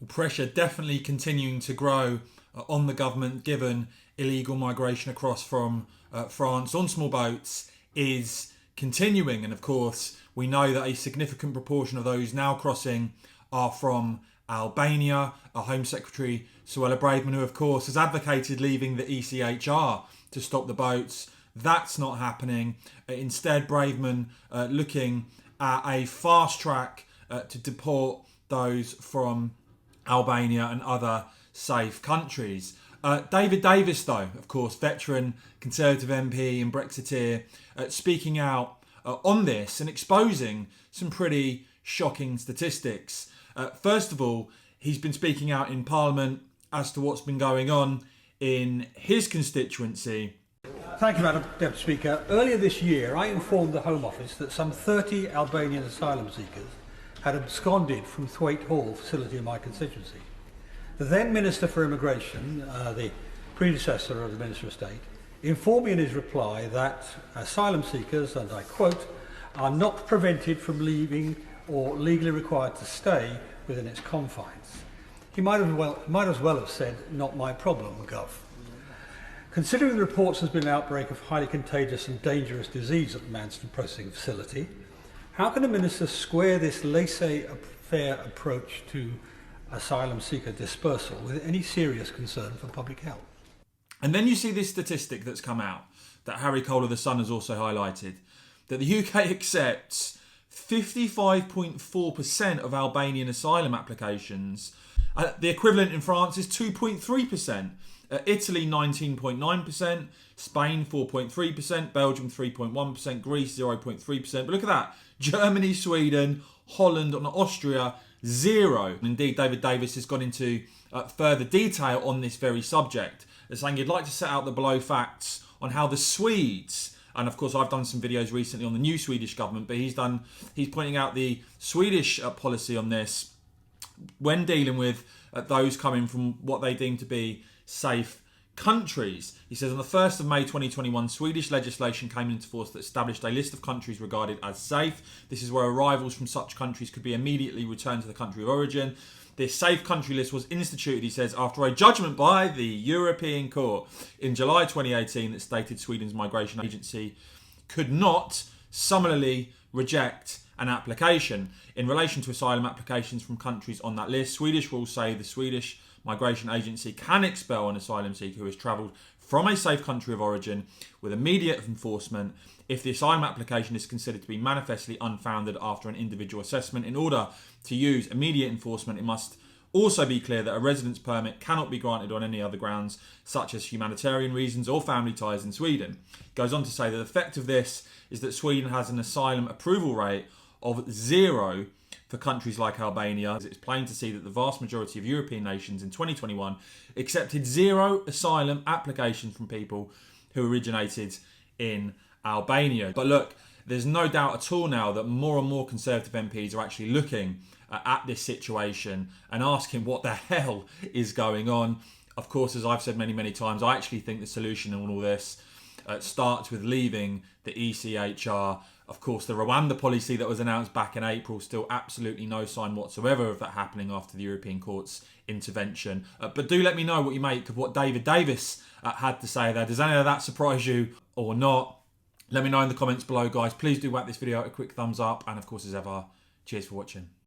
Pressure definitely continuing to grow on the government, given illegal migration across from France on small boats is continuing. And of course, we know that a significant proportion of those now crossing are from Albania. Our Home Secretary, Suella Braverman, who of course has advocated leaving the ECHR to stop the boats. That's not happening. Instead, Braverman looking at a fast track to deport those from Albania and other safe countries. David Davis, though, of course, veteran Conservative MP and Brexiteer, speaking out on this and exposing some pretty shocking statistics. First of all, he's been speaking out in Parliament as to what's been going on in his constituency. Thank you, Madam Deputy Speaker. Earlier this year, I informed the Home Office that some 30 Albanian asylum seekers had absconded from Thwaite Hall facility in my constituency. The then Minister for Immigration, the predecessor of the Minister of State, informed me in his reply that asylum seekers, and I quote, are not prevented from leaving or legally required to stay within its confines. He might as well have said, not my problem, Gov. Considering the reports there's been an outbreak of highly contagious and dangerous disease at the Manston processing facility, how can a minister square this laissez-faire approach to asylum seeker dispersal with any serious concern for public health? And then you see this statistic that's come out that Harry Cole of The Sun has also highlighted, that the UK accepts 55.4% of Albanian asylum applications. The equivalent in France is 2.3%. Italy 19.9%, Spain 4.3%, Belgium 3.1%, Greece 0.3%. But look at that. Germany, Sweden, Holland and Austria, 0. Indeed, David Davis has gone into further detail on this very subject, saying he'd like to set out the below facts on how the Swedes, and of course I've done some videos recently on the new Swedish government, but he's pointing out the Swedish policy on this when dealing with those coming from what they deem to be safe countries. He says on the 1st of May 2021, Swedish legislation came into force that established a list of countries regarded as safe. This is where arrivals from such countries could be immediately returned to the country of origin. This safe country list was instituted, he says, after a judgment by the European Court in July 2018 that stated Sweden's migration agency could not summarily reject an application. In relation to asylum applications from countries on that list, Swedish rules say the Swedish Migration Agency can expel an asylum seeker who has travelled from a safe country of origin with immediate enforcement if the asylum application is considered to be manifestly unfounded after an individual assessment. In order to use immediate enforcement, it must also be clear that a residence permit cannot be granted on any other grounds, such as humanitarian reasons or family ties in Sweden. It goes on to say that the effect of this is that Sweden has an asylum approval rate of 0 for countries like Albania. It's plain to see that the vast majority of European nations in 2021 accepted 0 asylum applications from people who originated in Albania. But look, there's no doubt at all now that more and more Conservative MPs are actually looking at this situation and asking what the hell is going on. Of course, as I've said many, many times, I actually think the solution in all this starts with leaving the ECHR. Of course, the Rwanda policy that was announced back in April, still absolutely no sign whatsoever of that happening after the European Court's intervention. But do let me know what you make of what David Davis had to say there. Does any of that surprise you or not? Let me know in the comments below, guys. Please do whack this video a quick thumbs up. And of course, as ever, cheers for watching.